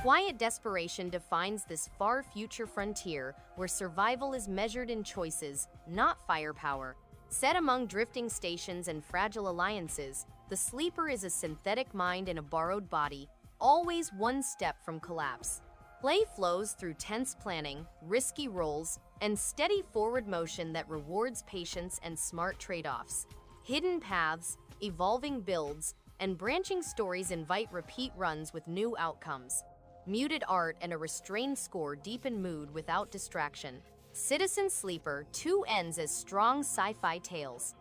Quiet desperation defines this far future frontier where survival is measured in choices, not firepower. Set among drifting stations and fragile alliances, the sleeper is a synthetic mind in a borrowed body, always one step from collapse. Play flows through tense planning, risky rolls, and steady forward motion that rewards patience and smart trade-offs. Hidden paths, evolving builds, and branching stories invite repeat runs with new outcomes. Muted art and a restrained score deepen mood without distraction. Citizen Sleeper, two ends as strong sci-fi tales.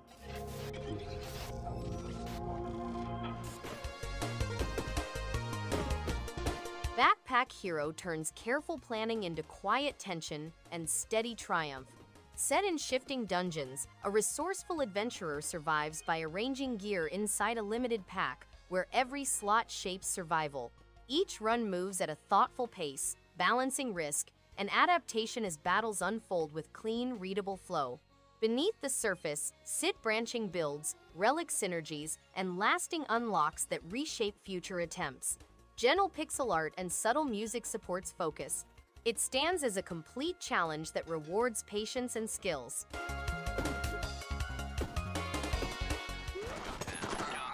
Backpack Hero turns careful planning into quiet tension and steady triumph. Set in shifting dungeons, a resourceful adventurer survives by arranging gear inside a limited pack where every slot shapes survival. Each run moves at a thoughtful pace, balancing risk and adaptation as battles unfold with clean, readable flow. Beneath the surface sit branching builds, relic synergies, and lasting unlocks that reshape future attempts. Gentle pixel art and subtle music supports focus. It stands as a complete challenge that rewards patience and skills.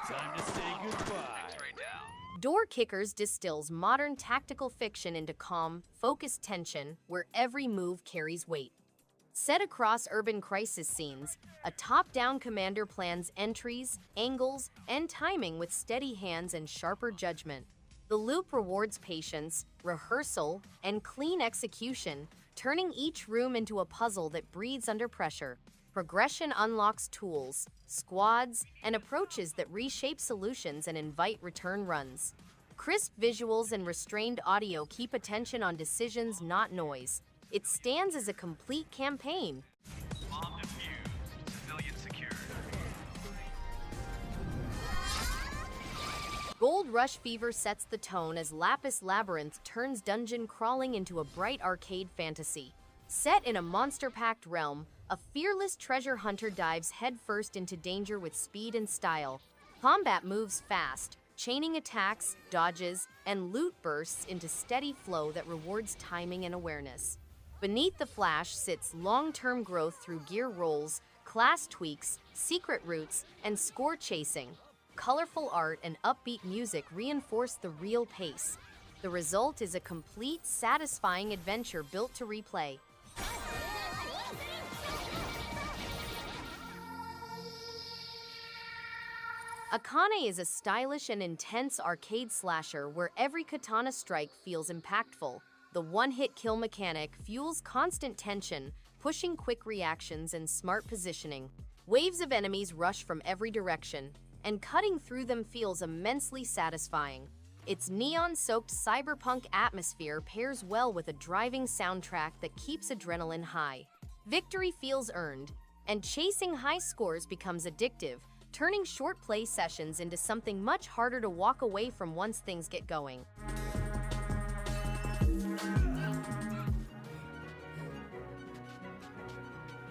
Time to say goodbye. Door Kickers distills modern tactical fiction into calm, focused tension where every move carries weight. Set across urban crisis scenes, a top-down commander plans entries, angles, and timing with steady hands and sharper judgment. The loop rewards patience, rehearsal, and clean execution, turning each room into a puzzle that breathes under pressure. Progression unlocks tools, squads, and approaches that reshape solutions and invite return runs. Crisp visuals and restrained audio keep attention on decisions, not noise. It stands as a complete campaign. Bomb defused. Civilian secured. Gold Rush Fever sets the tone as Lapis Labyrinth turns dungeon crawling into a bright arcade fantasy. Set in a monster-packed realm, a fearless treasure hunter dives headfirst into danger with speed and style. Combat moves fast, chaining attacks, dodges, and loot bursts into steady flow that rewards timing and awareness. Beneath the flash sits long-term growth through gear rolls, class tweaks, secret routes, and score chasing. Colorful art and upbeat music reinforce the real pace. The result is a complete, satisfying adventure built to replay. Akane is a stylish and intense arcade slasher where every katana strike feels impactful. The one-hit kill mechanic fuels constant tension, pushing quick reactions and smart positioning. Waves of enemies rush from every direction, and cutting through them feels immensely satisfying. Its neon-soaked cyberpunk atmosphere pairs well with a driving soundtrack that keeps adrenaline high. Victory feels earned, and chasing high scores becomes addictive, turning short play sessions into something much harder to walk away from once things get going.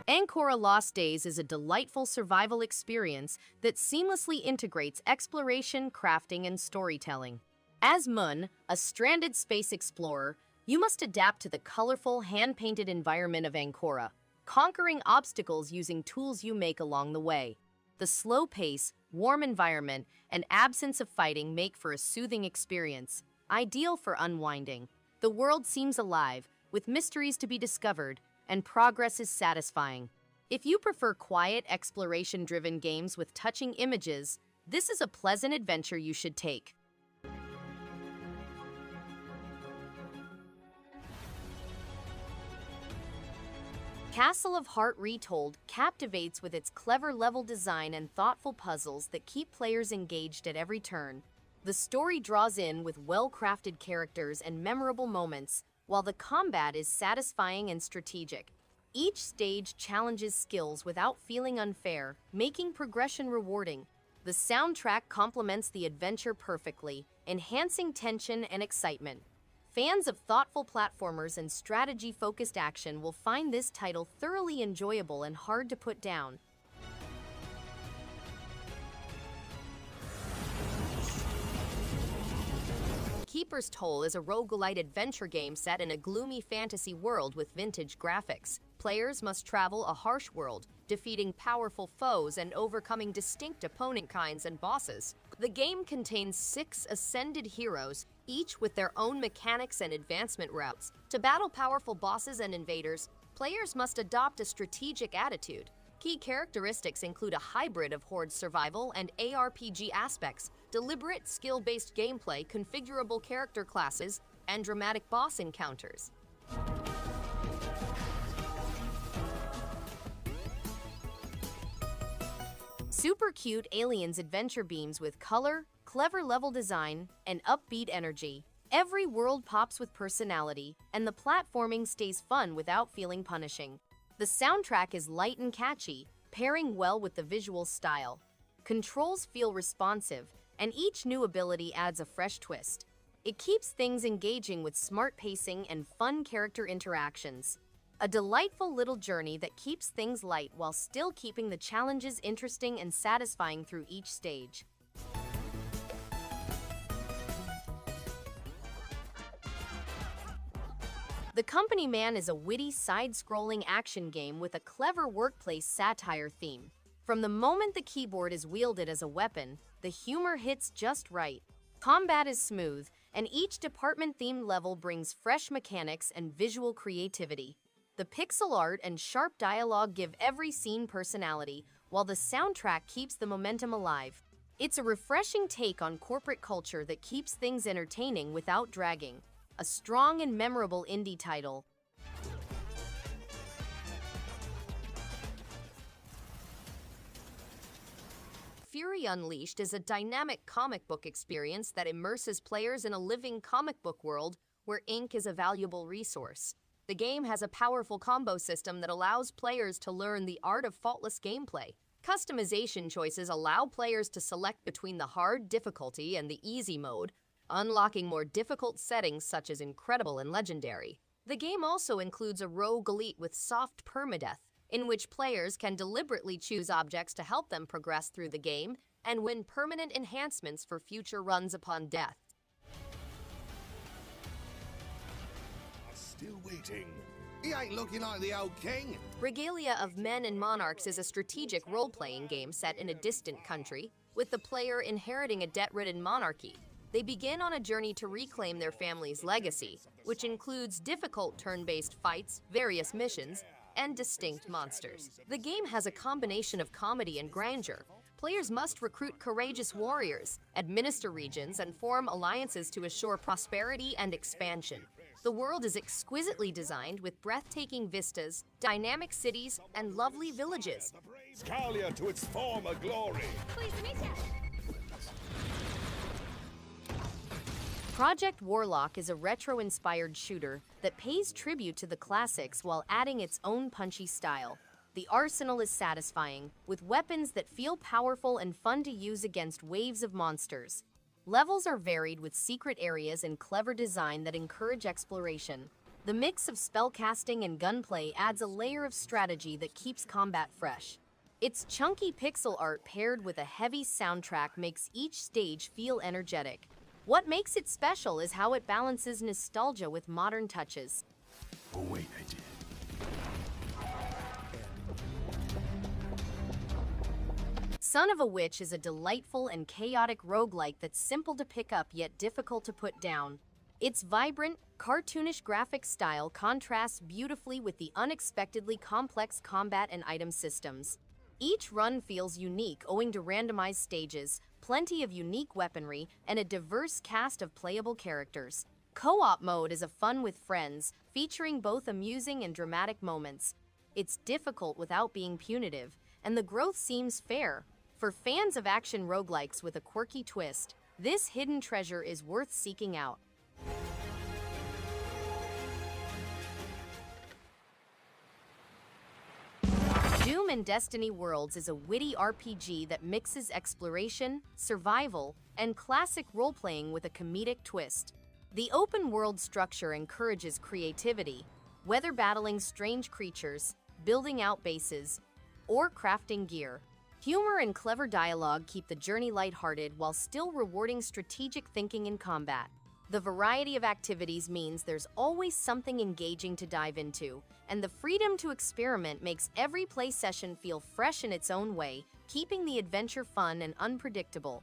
Ankora Lost Days is a delightful survival experience that seamlessly integrates exploration, crafting, and storytelling. As Mun, a stranded space explorer, you must adapt to the colorful, hand-painted environment of Ankora, conquering obstacles using tools you make along the way. The slow pace, warm environment, and absence of fighting make for a soothing experience, ideal for unwinding. The world seems alive, with mysteries to be discovered, and progress is satisfying. If you prefer quiet, exploration-driven games with touching images, this is a pleasant adventure you should take. Castle of Heart Retold captivates with its clever level design and thoughtful puzzles that keep players engaged at every turn. The story draws in with well-crafted characters and memorable moments, while the combat is satisfying and strategic. Each stage challenges skills without feeling unfair, making progression rewarding. The soundtrack complements the adventure perfectly, enhancing tension and excitement. Fans of thoughtful platformers and strategy-focused action will find this title thoroughly enjoyable and hard to put down. Keeper's Toll is a roguelite adventure game set in a gloomy fantasy world with vintage graphics. Players must travel a harsh world, defeating powerful foes and overcoming distinct opponent kinds and bosses. The game contains 6 ascended heroes, each with their own mechanics and advancement routes. To battle powerful bosses and invaders, players must adopt a strategic attitude. Key characteristics include a hybrid of horde survival and ARPG aspects, deliberate skill-based gameplay, configurable character classes, and dramatic boss encounters. Super cute aliens adventure beams with color, clever level design, and upbeat energy. Every world pops with personality, and the platforming stays fun without feeling punishing. The soundtrack is light and catchy, pairing well with the visual style. Controls feel responsive, and each new ability adds a fresh twist. It keeps things engaging with smart pacing and fun character interactions. A delightful little journey that keeps things light while still keeping the challenges interesting and satisfying through each stage. The Company Man is a witty, side-scrolling action game with a clever workplace satire theme. From the moment the keyboard is wielded as a weapon, the humor hits just right. Combat is smooth, and each department-themed level brings fresh mechanics and visual creativity. The pixel art and sharp dialogue give every scene personality, while the soundtrack keeps the momentum alive. It's a refreshing take on corporate culture that keeps things entertaining without dragging. A strong and memorable indie title. Fury Unleashed is a dynamic comic book experience that immerses players in a living comic book world where ink is a valuable resource. The game has a powerful combo system that allows players to learn the art of faultless gameplay. Customization choices allow players to select between the hard difficulty and the easy mode, unlocking more difficult settings such as Incredible and Legendary. The game also includes a rogue elite with soft permadeath, in which players can deliberately choose objects to help them progress through the game and win permanent enhancements for future runs upon death. Still waiting. He ain't looking like the old king. Regalia of Men and Monarchs is a strategic role-playing game set in a distant country, with the player inheriting a debt-ridden monarchy. They begin on a journey to reclaim their family's legacy, which includes difficult turn-based fights, various missions, and distinct monsters. The game has a combination of comedy and grandeur. Players must recruit courageous warriors, administer regions, and form alliances to assure prosperity and expansion. The world is exquisitely designed with breathtaking vistas, dynamic cities, and lovely villages. Scalia to its former glory. Pleased to meet you. Project Warlock is a retro-inspired shooter that pays tribute to the classics while adding its own punchy style. The arsenal is satisfying, with weapons that feel powerful and fun to use against waves of monsters. Levels are varied with secret areas and clever design that encourage exploration. The mix of spellcasting and gunplay adds a layer of strategy that keeps combat fresh. Its chunky pixel art paired with a heavy soundtrack makes each stage feel energetic. What makes it special is how it balances nostalgia with modern touches. Oh wait, I did. Son of a Witch is a delightful and chaotic roguelike that's simple to pick up yet difficult to put down. Its vibrant, cartoonish graphic style contrasts beautifully with the unexpectedly complex combat and item systems. Each run feels unique owing to randomized stages, plenty of unique weaponry, and a diverse cast of playable characters. Co-op mode is a fun with friends, featuring both amusing and dramatic moments. It's difficult without being punitive, and the growth seems fair. For fans of action roguelikes with a quirky twist, this hidden treasure is worth seeking out. Doom and Destiny Worlds is a witty RPG that mixes exploration, survival, and classic role-playing with a comedic twist. The open-world structure encourages creativity, whether battling strange creatures, building out bases, or crafting gear. Humor and clever dialogue keep the journey lighthearted while still rewarding strategic thinking in combat. The variety of activities means there's always something engaging to dive into, and the freedom to experiment makes every play session feel fresh in its own way, keeping the adventure fun and unpredictable.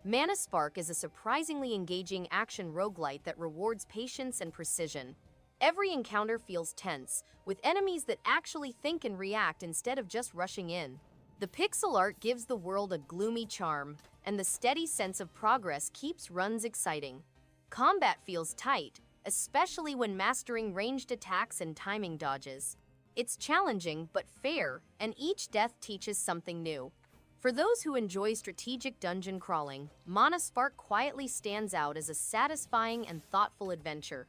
Mana Spark is a surprisingly engaging action roguelite that rewards patience and precision. Every encounter feels tense, with enemies that actually think and react instead of just rushing in. The pixel art gives the world a gloomy charm, and the steady sense of progress keeps runs exciting. Combat feels tight, especially when mastering ranged attacks and timing dodges. It's challenging but fair, and each death teaches something new. For those who enjoy strategic dungeon crawling, Mana Spark quietly stands out as a satisfying and thoughtful adventure.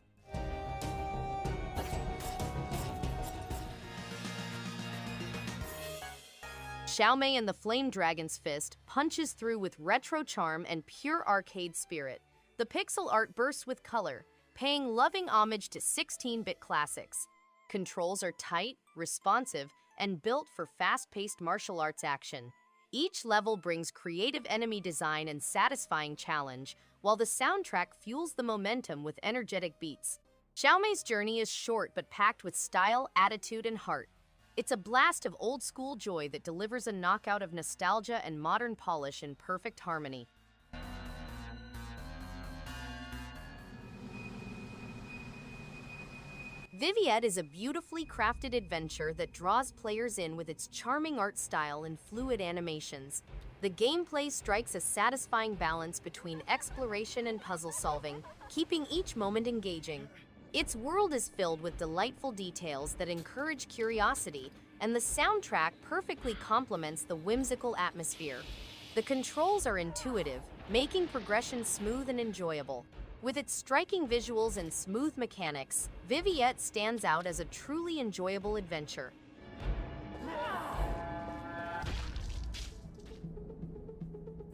Xiaomei and the Flame Dragon's Fist punches through with retro charm and pure arcade spirit. The pixel art bursts with color, paying loving homage to 16-bit classics. Controls are tight, responsive, and built for fast-paced martial arts action. Each level brings creative enemy design and satisfying challenge, while the soundtrack fuels the momentum with energetic beats. Xiaomei's journey is short but packed with style, attitude, and heart. It's a blast of old-school joy that delivers a knockout of nostalgia and modern polish in perfect harmony. Viviette is a beautifully crafted adventure that draws players in with its charming art style and fluid animations. The gameplay strikes a satisfying balance between exploration and puzzle solving, keeping each moment engaging. Its world is filled with delightful details that encourage curiosity, and the soundtrack perfectly complements the whimsical atmosphere. The controls are intuitive, making progression smooth and enjoyable. With its striking visuals and smooth mechanics, Viviette stands out as a truly enjoyable adventure.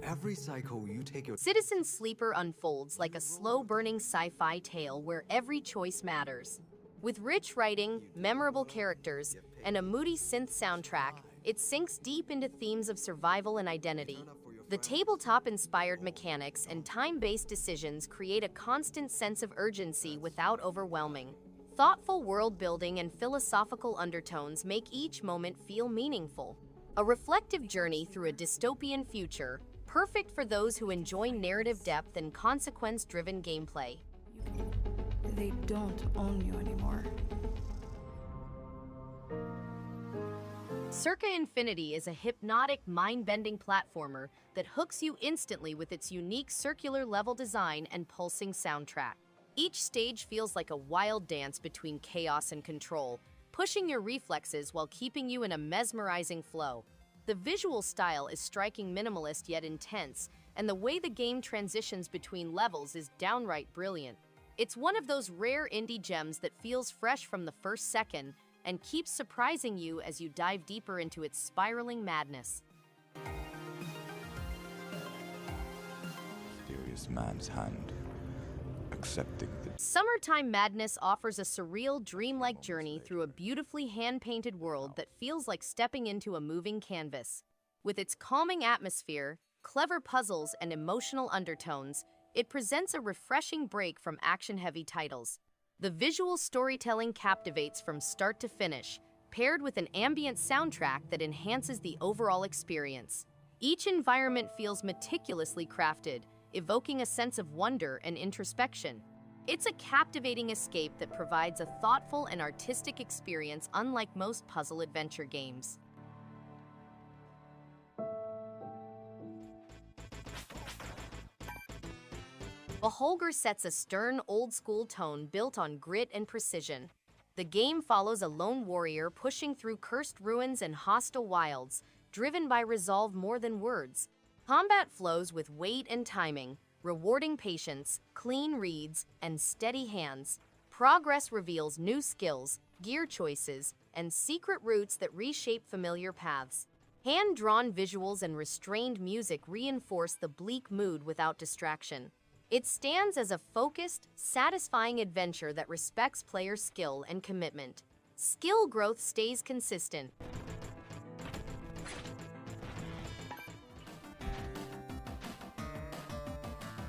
Every cycle you take your Citizen Sleeper unfolds like a slow-burning sci-fi tale where every choice matters. With rich writing, memorable characters, and a moody synth soundtrack, it sinks deep into themes of survival and identity. The tabletop-inspired mechanics and time-based decisions create a constant sense of urgency without overwhelming. Thoughtful world-building and philosophical undertones make each moment feel meaningful. A reflective journey through a dystopian future, perfect for those who enjoy narrative depth and consequence-driven gameplay. They don't own you anymore. Circa Infinity is a hypnotic, mind-bending platformer that hooks you instantly with its unique circular level design and pulsing soundtrack. Each stage feels like a wild dance between chaos and control, pushing your reflexes while keeping you in a mesmerizing flow. The visual style is striking, minimalist yet intense, and the way the game transitions between levels is downright brilliant. It's one of those rare indie gems that feels fresh from the first second and keeps surprising you as you dive deeper into its spiraling madness. Mysterious man's hand, accepting the... Summertime Madness offers a surreal, dreamlike journey through a beautifully hand-painted world that feels like stepping into a moving canvas. With its calming atmosphere, clever puzzles, and emotional undertones, it presents a refreshing break from action-heavy titles. The visual storytelling captivates from start to finish, paired with an ambient soundtrack that enhances the overall experience. Each environment feels meticulously crafted, evoking a sense of wonder and introspection. It's a captivating escape that provides a thoughtful and artistic experience unlike most puzzle adventure games. Beholgar sets a stern, old-school tone built on grit and precision. The game follows a lone warrior pushing through cursed ruins and hostile wilds, driven by resolve more than words. Combat flows with weight and timing, rewarding patience, clean reads, and steady hands. Progress reveals new skills, gear choices, and secret routes that reshape familiar paths. Hand-drawn visuals and restrained music reinforce the bleak mood without distraction. It stands as a focused, satisfying adventure that respects player skill and commitment. Skill growth stays consistent.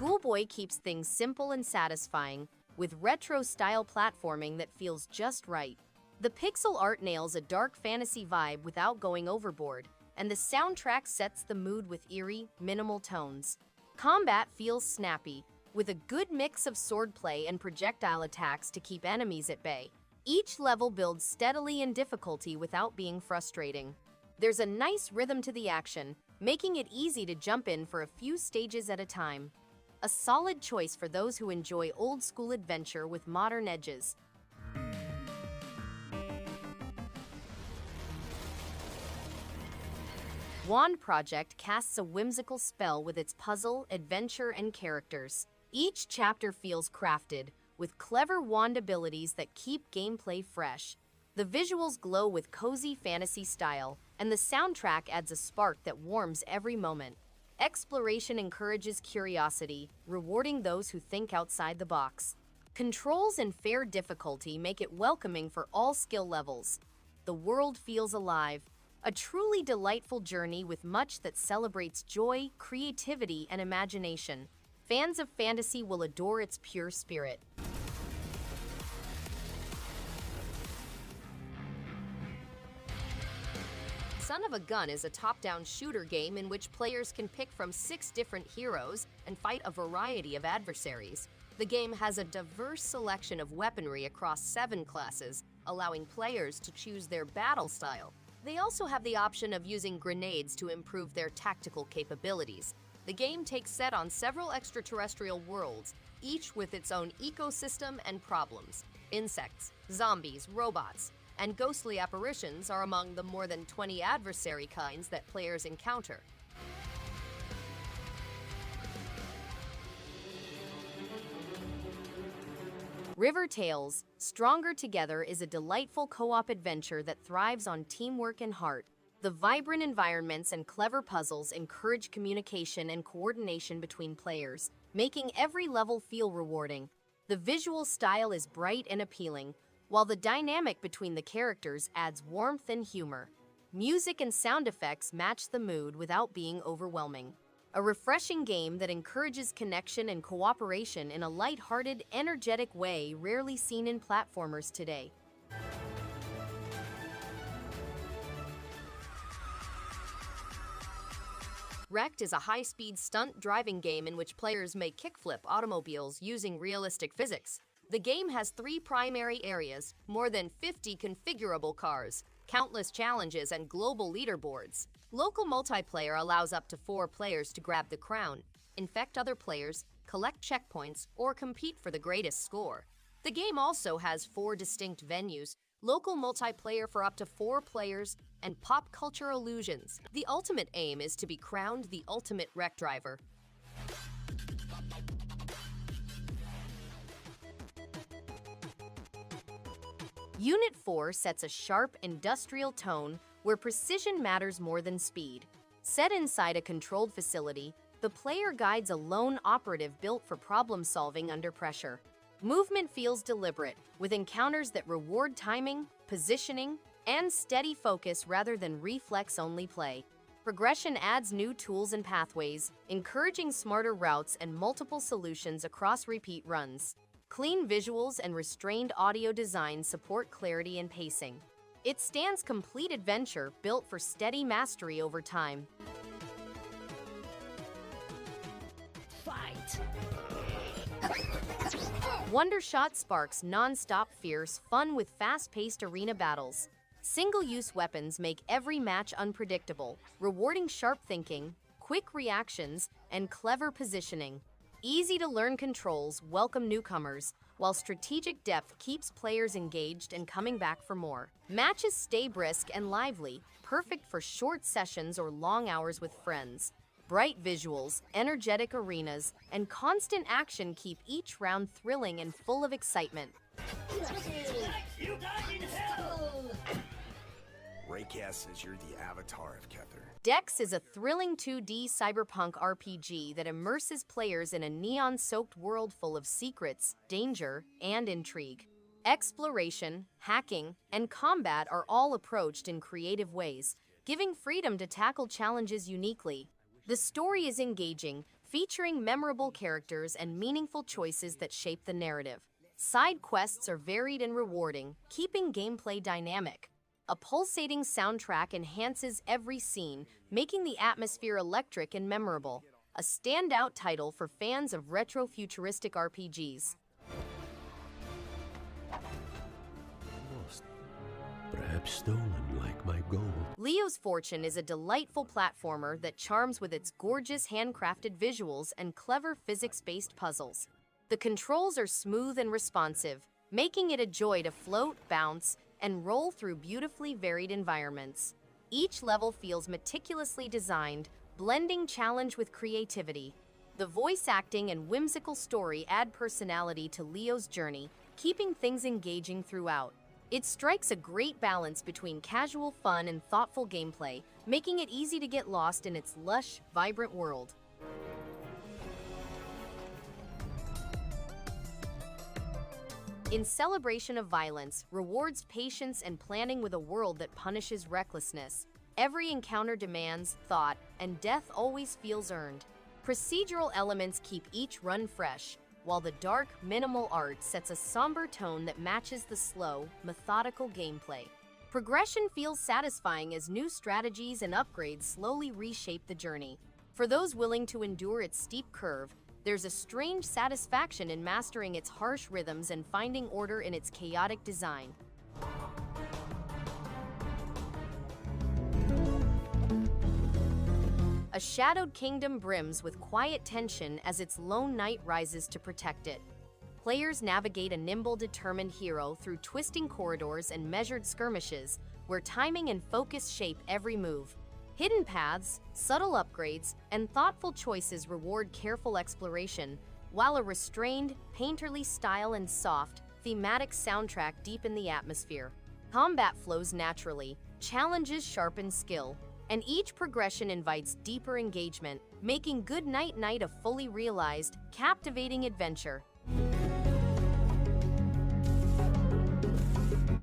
Ghoulboy keeps things simple and satisfying, with retro-style platforming that feels just right. The pixel art nails a dark fantasy vibe without going overboard, and the soundtrack sets the mood with eerie, minimal tones. Combat feels snappy, with a good mix of swordplay and projectile attacks to keep enemies at bay. Each level builds steadily in difficulty without being frustrating. There's a nice rhythm to the action, making it easy to jump in for a few stages at a time. A solid choice for those who enjoy old-school adventure with modern edges. W.A.N.D project casts a whimsical spell with its puzzle, adventure, and characters. Each chapter feels crafted, with clever wand abilities that keep gameplay fresh. The visuals glow with cozy fantasy style, and the soundtrack adds a spark that warms every moment. Exploration encourages curiosity, rewarding those who think outside the box. Controls and fair difficulty make it welcoming for all skill levels. The world feels alive, a truly delightful journey with much that celebrates joy, creativity, and imagination. Fans of fantasy will adore its pure spirit. Son of a Gun is a top-down shooter game in which players can pick from 6 different heroes and fight a variety of adversaries. The game has a diverse selection of weaponry across 7 classes, allowing players to choose their battle style. They also have the option of using grenades to improve their tactical capabilities. The game takes set on several extraterrestrial worlds, each with its own ecosystem and problems. Insects, zombies, robots, and ghostly apparitions are among the more than 20 adversary kinds that players encounter. River Tales, Stronger Together is a delightful co-op adventure that thrives on teamwork and heart. The vibrant environments and clever puzzles encourage communication and coordination between players, making every level feel rewarding. The visual style is bright and appealing, while the dynamic between the characters adds warmth and humor. Music and sound effects match the mood without being overwhelming. A refreshing game that encourages connection and cooperation in a light-hearted, energetic way rarely seen in platformers today. REKT is a high-speed stunt driving game in which players may kickflip automobiles using realistic physics. The game has 3 primary areas, more than 50 configurable cars, countless challenges, and global leaderboards. Local multiplayer allows up to 4 players to grab the crown, infect other players, collect checkpoints, or compete for the greatest score. The game also has 4 distinct venues, local multiplayer for up to 4 players, and pop culture illusions. The ultimate aim is to be crowned the ultimate REKT driver. Unit 4 sets a sharp, industrial tone where precision matters more than speed. Set inside a controlled facility, the player guides a lone operative built for problem-solving under pressure. Movement feels deliberate, with encounters that reward timing, positioning, and steady focus rather than reflex-only play. Progression adds new tools and pathways, encouraging smarter routes and multiple solutions across repeat runs. Clean visuals and restrained audio design support clarity and pacing. It stands complete adventure built for steady mastery over time. Fight! Wondershot sparks non-stop fierce fun with fast-paced arena battles. Single-use weapons make every match unpredictable, rewarding sharp thinking, quick reactions, and clever positioning. Easy-to-learn controls welcome newcomers, while strategic depth keeps players engaged and coming back for more. Matches stay brisk and lively, perfect for short sessions or long hours with friends. Bright visuals, energetic arenas, and constant action keep each round thrilling and full of excitement. You die in hell! REKT says you're the avatar of Kether. Dex is a thrilling 2D cyberpunk RPG that immerses players in a neon-soaked world full of secrets, danger, and intrigue. Exploration, hacking, and combat are all approached in creative ways, giving freedom to tackle challenges uniquely. The story is engaging, featuring memorable characters and meaningful choices that shape the narrative. Side quests are varied and rewarding, keeping gameplay dynamic. A pulsating soundtrack enhances every scene, making the atmosphere electric and memorable. A standout title for fans of retro-futuristic RPGs. Lost. Perhaps stolen like my gold. Leo's Fortune is a delightful platformer that charms with its gorgeous handcrafted visuals and clever physics-based puzzles. The controls are smooth and responsive, making it a joy to float, bounce, and roll through beautifully varied environments. Each level feels meticulously designed, blending challenge with creativity. The voice acting and whimsical story add personality to Leo's journey, keeping things engaging throughout. It strikes a great balance between casual fun and thoughtful gameplay, making it easy to get lost in its lush, vibrant world. In Celebration of Violence, rewards patience and planning with a world that punishes recklessness. Every encounter demands thought, and death always feels earned. Procedural elements keep each run fresh, while the dark, minimal art sets a somber tone that matches the slow, methodical gameplay. Progression feels satisfying as new strategies and upgrades slowly reshape the journey. For those willing to endure its steep curve, there's a strange satisfaction in mastering its harsh rhythms and finding order in its chaotic design. A shadowed kingdom brims with quiet tension as its lone knight rises to protect it. Players navigate a nimble, determined hero through twisting corridors and measured skirmishes, where timing and focus shape every move. Hidden paths, subtle upgrades, and thoughtful choices reward careful exploration, while a restrained, painterly style and soft, thematic soundtrack deepen the atmosphere. Combat flows naturally, challenges sharpen skill, and each progression invites deeper engagement, making Good Night Night a fully realized, captivating adventure.